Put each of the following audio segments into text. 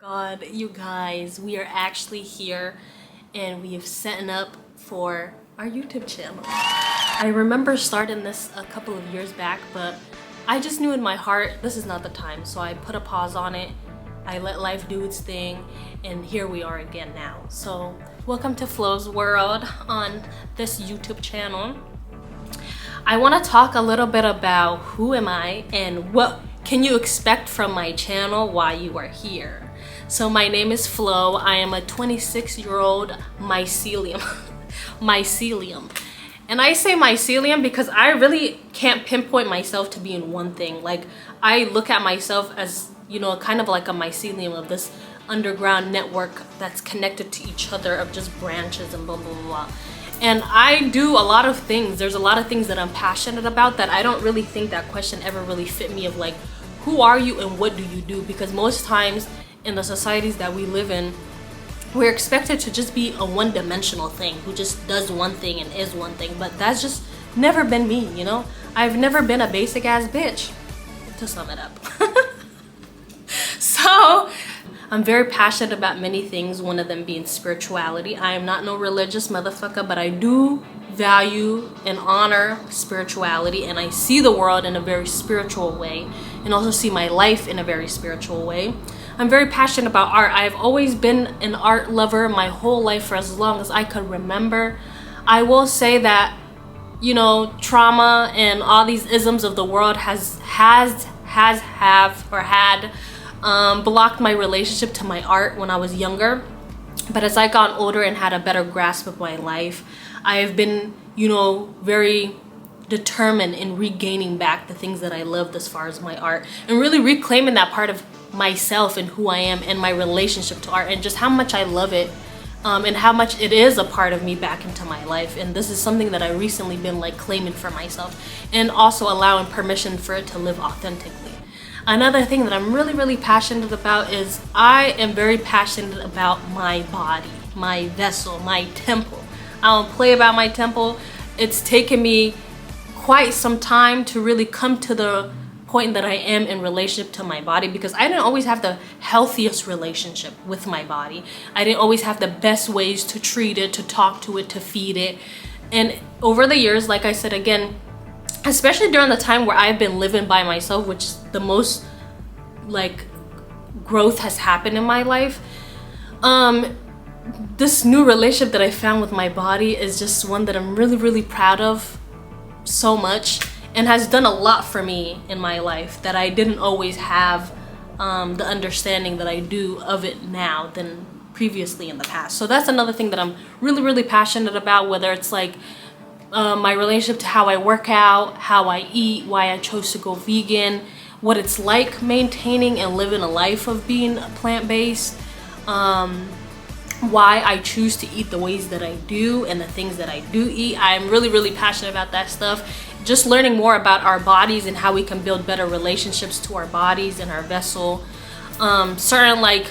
God, you guys, we are actually here and we have set up for our YouTube channel. I remember starting this a couple of years back, but I just knew in my heart this is not the time, so I put a pause on it. I let life do its thing, and here we are again now. So welcome to Flo's World on this YouTube channel. I want to talk a little bit about who am I and what can you expect from my channel while you are here. So my name is Flo. I am a 26-year-old mycelium. Mycelium. And I say mycelium because I really can't pinpoint myself to be in one thing. Like, I look at myself as, you know, kind of like a mycelium of this underground network that's connected to each other of just branches and blah, blah, blah, blah. And I do a lot of things. There's a lot of things that I'm passionate about that I don't really think that question ever really fit me of like, who are you and what do you do? Because most times in the societies that we live in, we're expected to just be a one-dimensional thing who just does one thing and is one thing, but that's just never been me, you know? I've never been a basic ass bitch, to sum it up. So I'm very passionate about many things, one of them being spirituality. I am not no religious motherfucker, but I do value and honor spirituality, and I see the world in a very spiritual way and also see my life in a very spiritual way. I'm very passionate about art. I've always been an art lover my whole life for as long as I could remember. I will say that, you know, trauma and all these isms of the world had blocked my relationship to my art when I was younger. But as I got older and had a better grasp of my life, I have been, you know, very determined in regaining back the things that I loved as far as my art and really reclaiming that part of myself and who I am and my relationship to art and just how much I love it, and how much it is a part of me back into my life. And this is something that I recently been like claiming for myself and also allowing permission for it to live authentically. Another thing that I'm really passionate about is I am very passionate about my body, my vessel, my temple. I don't play about my temple. It's taken me quite some time to really come to the point that I am in relationship to my body, because I didn't always have the healthiest relationship with my body. I didn't always have the best ways to treat it, to talk to it, to feed it. And over the years, like I said again, especially during the time where I've been living by myself, which is the most like growth has happened in my life, this new relationship that I found with my body is just one that I'm really proud of so much, and has done a lot for me in my life that I didn't always have the understanding that I do of it now than previously in the past. So that's another thing that I'm really passionate about, whether it's like my relationship to how I work out, how I eat, why I chose to go vegan, what it's like maintaining and living a life of being plant-based, why I choose to eat the ways that I do and the things that I do eat. I'm really passionate about that stuff. Just learning more about our bodies and how we can build better relationships to our bodies and our vessel. Certain like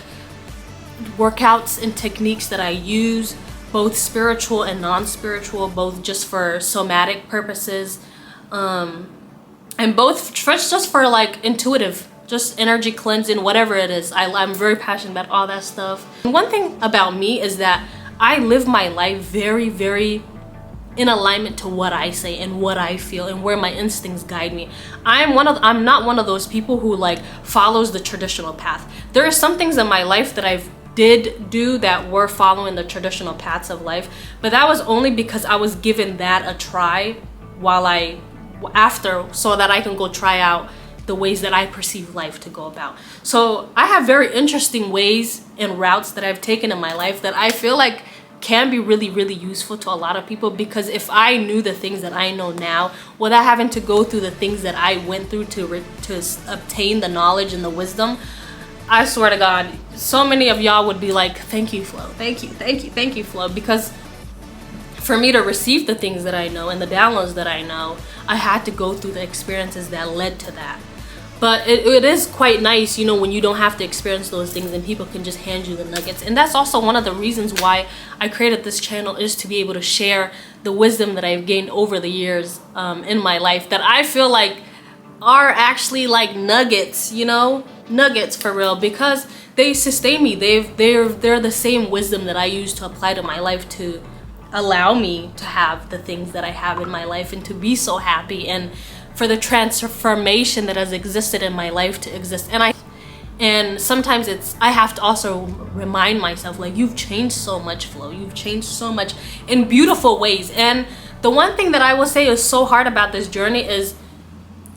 workouts and techniques that I use, both spiritual and non-spiritual, both just for somatic purposes, and both just for like intuitive, just energy cleansing, whatever it is. I'm very passionate about all that stuff. And one thing about me is that I live my life very in alignment to what I say and what I feel and where my instincts guide me. I'm not one of those people who like follows the traditional path. There are some things in my life that I've did do that were following the traditional paths of life, but that was only because I was given that a try so that I can go try out the ways that I perceive life to go about. So I have very interesting ways and routes that I've taken in my life that I feel like can be really useful to a lot of people, because if I knew the things that I know now without having to go through the things that I went through to obtain the knowledge and the wisdom, I swear to God, so many of y'all would be like, thank you, Flo, thank you, Flo, because for me to receive the things that I know and the downloads that I know, I had to go through the experiences that led to that. But it is quite nice, you know, when you don't have to experience those things and people can just hand you the nuggets. And that's also one of the reasons why I created this channel, is to be able to share the wisdom that I've gained over the years in my life that I feel like are actually like nuggets, you know? nuggets for real, because they sustain me. They're the same wisdom that I use to apply to my life to allow me to have the things that I have in my life and to be so happy, and for the transformation that has existed in my life to exist. And sometimes I have to also remind myself, like, you've changed so much, Flo. You've changed so much in beautiful ways. And the one thing that I will say is so hard about this journey is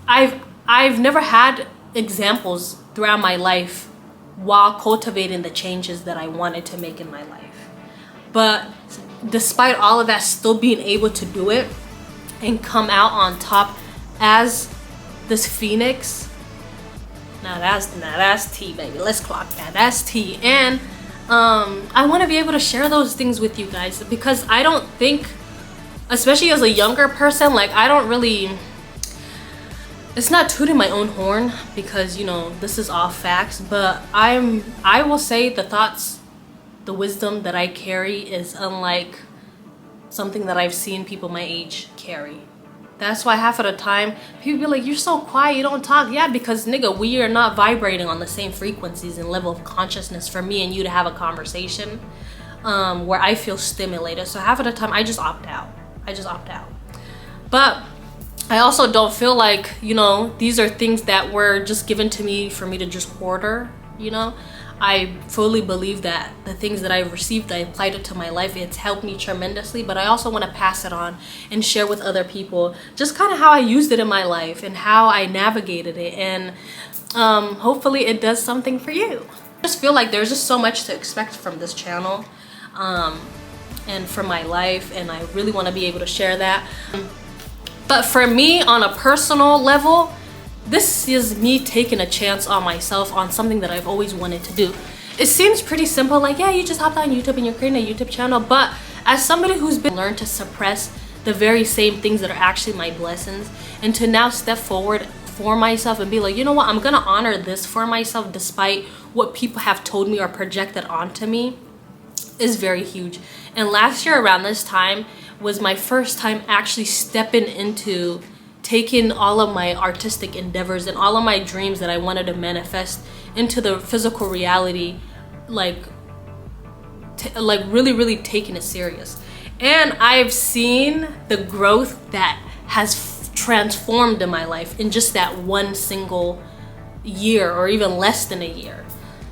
I've never had examples throughout my life while cultivating the changes that I wanted to make in my life. But despite all of that, still being able to do it and come out on top as this phoenix. Now that's tea, baby. Let's clock that. That's tea. And I want to be able to share those things with you guys, because I don't think, especially as a younger person, like, I don't really, it's not tooting my own horn, because, you know, this is all facts, but I will say the thoughts, the wisdom that I carry is unlike something that I've seen people my age carry. That's why half of the time people be like, you're so quiet, you don't talk. Yeah, because nigga, we are not vibrating on the same frequencies and level of consciousness for me and you to have a conversation where I feel stimulated. So half of the time I just opt out. But I also don't feel like, you know, these are things that were just given to me for me to just hoarder, you know. I fully believe that the things that I've received, I applied it to my life. It's helped me tremendously, but I also want to pass it on and share with other people just kind of how I used it in my life and how I navigated it. And hopefully it does something for you. I just feel like there's just so much to expect from this channel and from my life, and I really want to be able to share that. But for me, on a personal level, this is me taking a chance on myself on something that I've always wanted to do. It seems pretty simple, like, yeah, you just hopped on YouTube and you're creating a YouTube channel. But as somebody who's been learned to suppress the very same things that are actually my blessings, and to now step forward for myself and be like, you know what, I'm gonna honor this for myself despite what people have told me or projected onto me, is very huge. And last year around this time was my first time actually stepping into taking all of my artistic endeavors and all of my dreams that I wanted to manifest into the physical reality, like really taking it serious. And I've seen the growth that has transformed in my life in just that one single year, or even less than a year.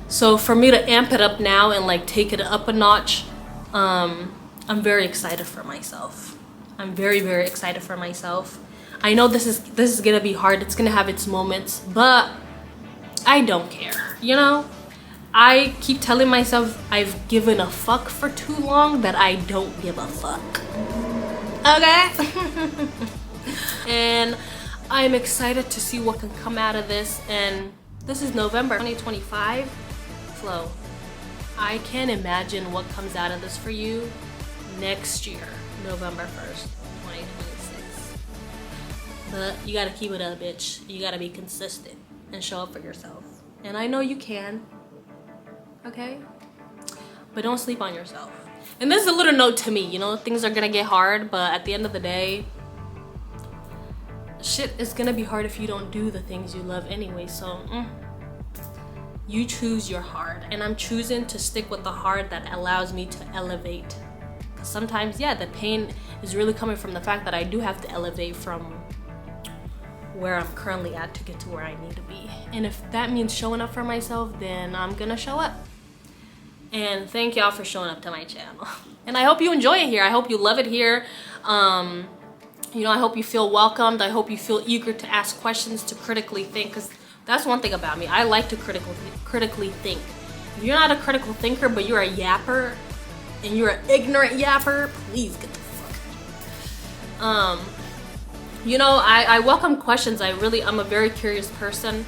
So for me to amp it up now and like take it up a notch, I'm very excited for myself. I'm very, very excited for myself. I know this is gonna be hard. It's gonna have its moments, but I don't care, you know? I keep telling myself I've given a fuck for too long that I don't give a fuck. Okay? And I'm excited to see what can come out of this. And this is November 2025. Flo, I can't imagine what comes out of this for you next year, November 1st, 2026. But you gotta keep it up, bitch. You gotta be consistent and show up for yourself. And I know you can, okay? But don't sleep on yourself. And this is a little note to me, you know, things are gonna get hard, but at the end of the day, shit is gonna be hard if you don't do the things you love anyway. So you choose your hard, and I'm choosing to stick with the hard that allows me to elevate. Because sometimes, yeah, the pain is really coming from the fact that I do have to elevate from where I'm currently at to get to where I need to be. And if that means showing up for myself, then I'm gonna show up. And thank y'all for showing up to my channel. And I hope you enjoy it here. I hope you love it here. You know, I hope you feel welcomed. I hope you feel eager to ask questions, to critically think, because that's one thing about me. I like to critically think. If you're not a critical thinker, but you're a yapper, and you're an ignorant yapper, please get the fuck out. You know, I welcome questions. I'm a very curious person,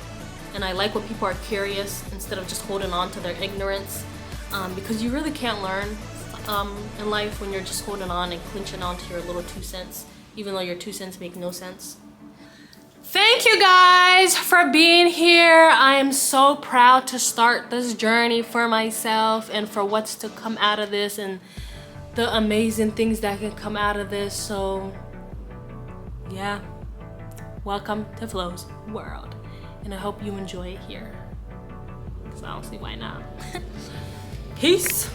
and I like when people are curious instead of just holding on to their ignorance, because you really can't learn in life when you're just holding on and clinching on to your little 2 cents, even though your 2 cents make no sense. Thank you guys for being here. I am so proud to start this journey for myself and for what's to come out of this and the amazing things that can come out of this. So yeah, welcome to Flo's world, and I hope you enjoy it here. so I don't see why not. Peace.